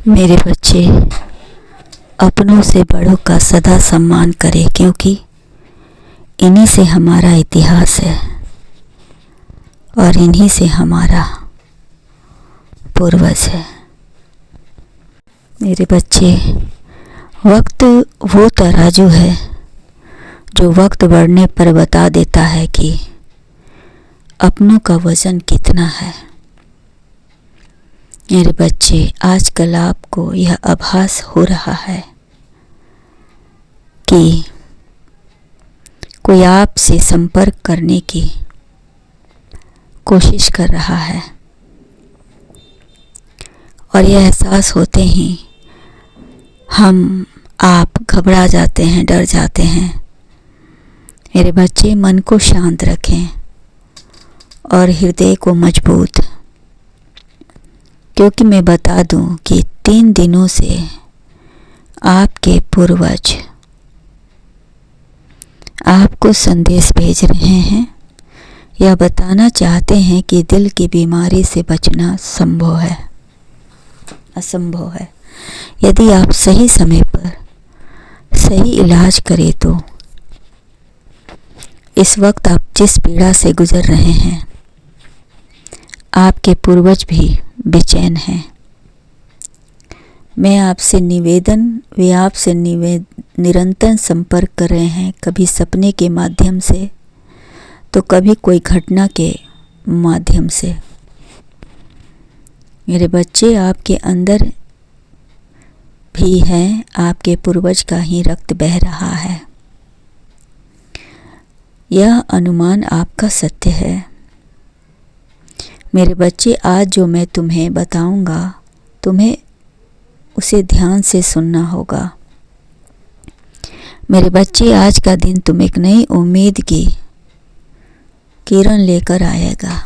मेरे बच्चे, अपनों से बड़ों का सदा सम्मान करें, क्योंकि इन्हीं से हमारा इतिहास है और इन्हीं से हमारा पूर्वज है। मेरे बच्चे, वक्त वो तराजू है जो वक्त बढ़ने पर बता देता है कि अपनों का वजन कितना है। मेरे बच्चे, आजकल आपको यह आभास हो रहा है कि कोई आपसे संपर्क करने की कोशिश कर रहा है और यह एहसास होते ही आप घबरा जाते हैं, डर जाते हैं। मेरे बच्चे, मन को शांत रखें और हृदय को मजबूत, क्योंकि मैं बता दूं कि 3 दिनों से आपके पूर्वज आपको संदेश भेज रहे हैं। यह बताना चाहते हैं कि दिल की बीमारी से बचना असंभव है। यदि आप सही समय पर सही इलाज करें तो इस वक्त आप जिस पीड़ा से गुजर रहे हैं, आपके पूर्वज भी बेचैन हैं। वे आपसे निरंतर संपर्क कर रहे हैं, कभी सपने के माध्यम से तो कभी कोई घटना के माध्यम से। मेरे बच्चे, आपके अंदर भी है, आपके पूर्वज का ही रक्त बह रहा है। यह अनुमान आपका सत्य है। मेरे बच्चे, आज जो मैं तुम्हें बताऊंगा, तुम्हें उसे ध्यान से सुनना होगा। मेरे बच्चे, आज का दिन तुम एक नई उम्मीद की किरण लेकर आएगा।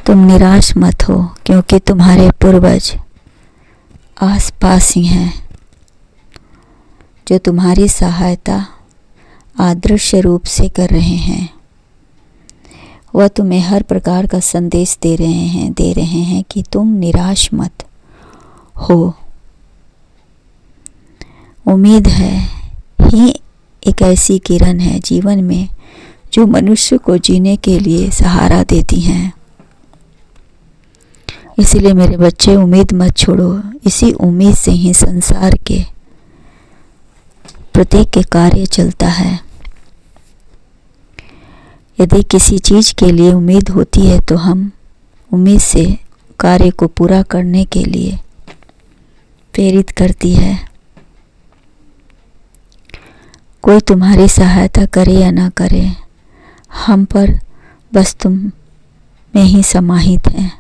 तुम निराश मत हो, क्योंकि तुम्हारे पूर्वज आसपास ही हैं, जो तुम्हारी सहायता अदृश्य रूप से कर रहे हैं। वह तुम्हें हर प्रकार का संदेश दे रहे हैं कि तुम निराश मत हो। उम्मीद है ही एक ऐसी किरण है जीवन में जो मनुष्य को जीने के लिए सहारा देती हैं। इसीलिए मेरे बच्चे, उम्मीद मत छोड़ो। इसी उम्मीद से ही संसार के प्रत्येक के कार्य चलता है। यदि किसी चीज के लिए उम्मीद होती है तो हम उम्मीद से कार्य को पूरा करने के लिए प्रेरित करती है। कोई तुम्हारी सहायता करे या ना करे, हम पर बस तुम में ही समाहित है।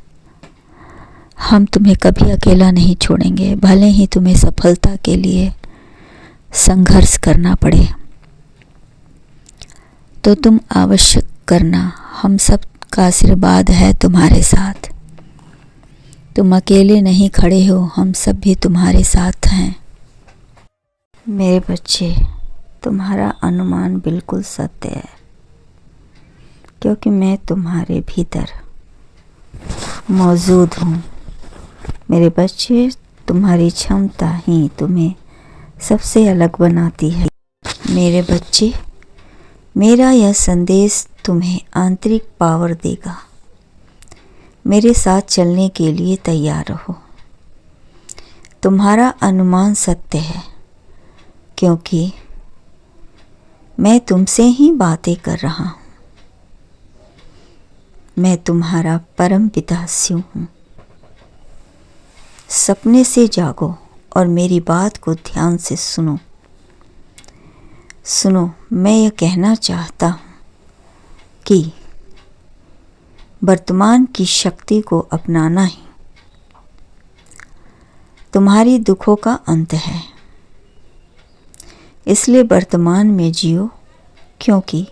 हम तुम्हें कभी अकेला नहीं छोड़ेंगे, भले ही तुम्हें सफलता के लिए संघर्ष करना पड़े तो तुम आवश्यक करना। हम सब का आशीर्वाद है तुम्हारे साथ। तुम अकेले नहीं खड़े हो, हम सब भी तुम्हारे साथ हैं। मेरे बच्चे, तुम्हारा अनुमान बिल्कुल सत्य है, क्योंकि मैं तुम्हारे भीतर मौजूद हूँ। मेरे बच्चे, तुम्हारी क्षमता ही तुम्हें सबसे अलग बनाती है। मेरे बच्चे, मेरा यह संदेश तुम्हें आंतरिक पावर देगा। मेरे साथ चलने के लिए तैयार रहो। तुम्हारा अनुमान सत्य है, क्योंकि मैं तुमसे ही बातें कर रहा हूँ। मैं तुम्हारा परम पिता शिव हूँ। सपने से जागो और मेरी बात को ध्यान से सुनो। मैं यह कहना चाहता हूँ कि वर्तमान की शक्ति को अपनाना ही तुम्हारी दुखों का अंत है। इसलिए वर्तमान में जियो, क्योंकि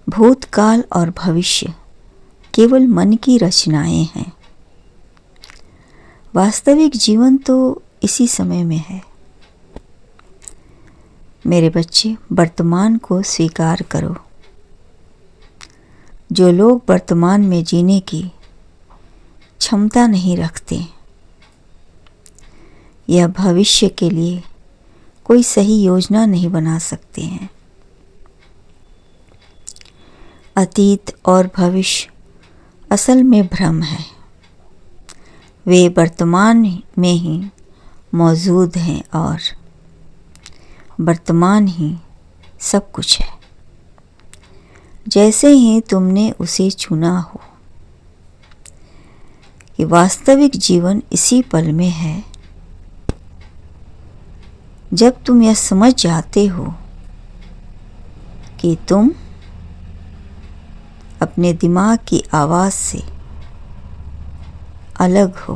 भूतकाल और भविष्य केवल मन की रचनाएं हैं। वास्तविक जीवन तो इसी समय में है। मेरे बच्चे, वर्तमान को स्वीकार करो। जो लोग वर्तमान में जीने की क्षमता नहीं रखते या भविष्य के लिए कोई सही योजना नहीं बना सकते हैं। अतीत और भविष्य असल में भ्रम है, वे वर्तमान में ही मौजूद हैं और वर्तमान ही सब कुछ है। जैसे ही तुमने उसे चुना हो कि वास्तविक जीवन इसी पल में है, जब तुम यह समझ जाते हो कि तुम अपने दिमाग की आवाज़ से अलग हो,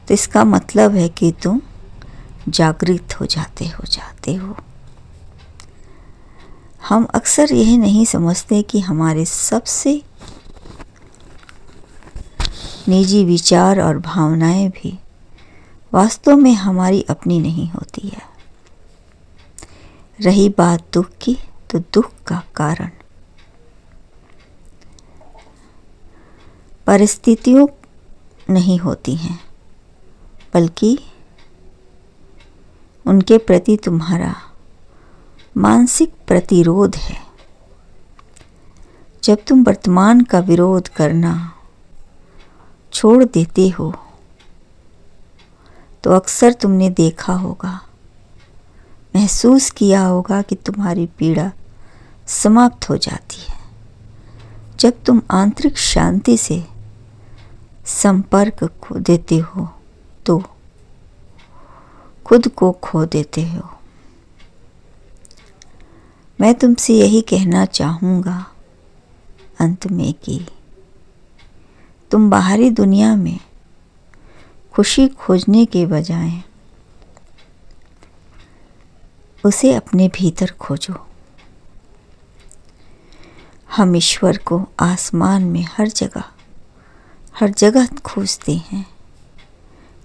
तो इसका मतलब है कि तुम जागृत हो जाते हो। हम अक्सर यह नहीं समझते कि हमारे सबसे निजी विचार और भावनाएं भी वास्तव में हमारी अपनी नहीं होती है। रही बात दुख की, तो दुख का कारण परिस्थितियों नहीं होती हैं, बल्कि उनके प्रति तुम्हारा मानसिक प्रतिरोध है। जब तुम वर्तमान का विरोध करना छोड़ देते हो, तो अक्सर तुमने देखा होगा, महसूस किया होगा कि तुम्हारी पीड़ा समाप्त हो जाती है जब तुम आंतरिक शांति से संपर्क खो देते हो, तो खुद को खो देते हो। मैं तुमसे यही कहना चाहूँगा अंत में कि तुम बाहरी दुनिया में खुशी खोजने के बजाय उसे अपने भीतर खोजो। हम ईश्वर को आसमान में हर जगह खोजते हैं,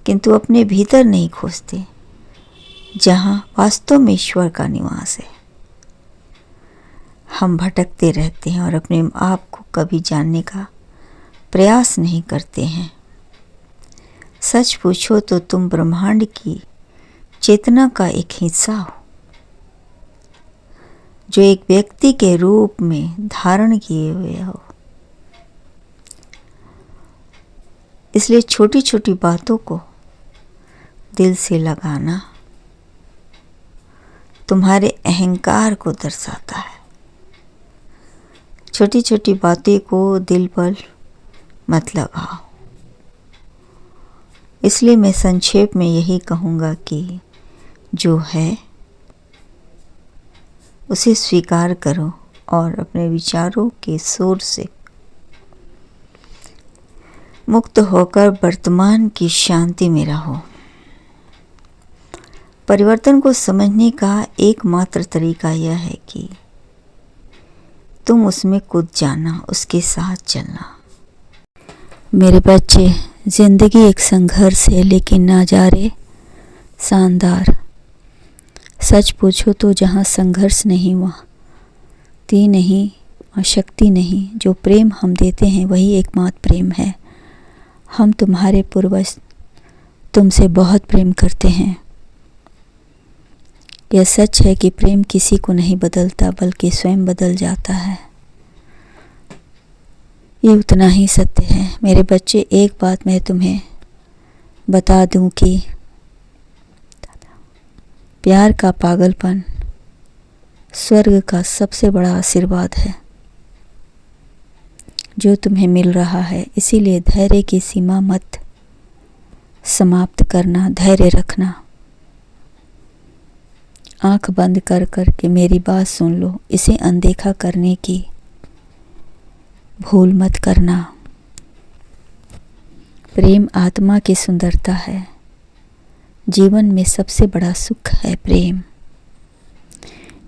किंतु अपने भीतर नहीं खोजते, जहाँ वास्तव में ईश्वर का निवास है। हम भटकते रहते हैं और अपने आप को कभी जानने का प्रयास नहीं करते हैं। सच पूछो तो तुम ब्रह्मांड की चेतना का एक हिस्सा हो, जो एक व्यक्ति के रूप में धारण किए हुए हो। इसलिए छोटी छोटी बातों को दिल से लगाना तुम्हारे अहंकार को दर्शाता है। छोटी छोटी बातें को दिल पर मत लगाओ। इसलिए मैं संक्षेप में यही कहूँगा कि जो है उसे स्वीकार करो और अपने विचारों के शोर से मुक्त होकर वर्तमान की शांति में रहो। परिवर्तन को समझने का एकमात्र तरीका यह है कि तुम उसमें कूद जाना, उसके साथ चलना। मेरे बच्चे, जिंदगी एक संघर्ष है, लेकिन नजारे शानदार। सच पूछो तो जहाँ संघर्ष नहीं, वहाँ ती नहीं और शक्ति नहीं। जो प्रेम हम देते हैं वही एकमात्र प्रेम है। हम तुम्हारे पूर्वज तुमसे बहुत प्रेम करते हैं। यह सच है कि प्रेम किसी को नहीं बदलता, बल्कि स्वयं बदल जाता है। ये उतना ही सत्य है। मेरे बच्चे, एक बात मैं तुम्हें बता दूं कि प्यार का पागलपन स्वर्ग का सबसे बड़ा आशीर्वाद है जो तुम्हें मिल रहा है। इसीलिए धैर्य की सीमा मत समाप्त करना, धैर्य रखना। आंख बंद कर के मेरी बात सुन लो। इसे अनदेखा करने की भूल मत करना। प्रेम आत्मा की सुंदरता है। जीवन में सबसे बड़ा सुख है प्रेम।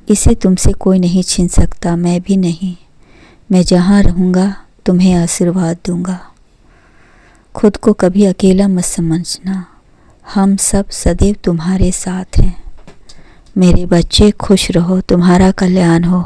इसे तुमसे कोई नहीं छीन सकता, मैं भी नहीं। मैं जहाँ रहूँगा तुम्हें आशीर्वाद दूंगा। खुद को कभी अकेला मत समझना। हम सब सदैव तुम्हारे साथ हैं। मेरे बच्चे, खुश रहो, तुम्हारा कल्याण हो।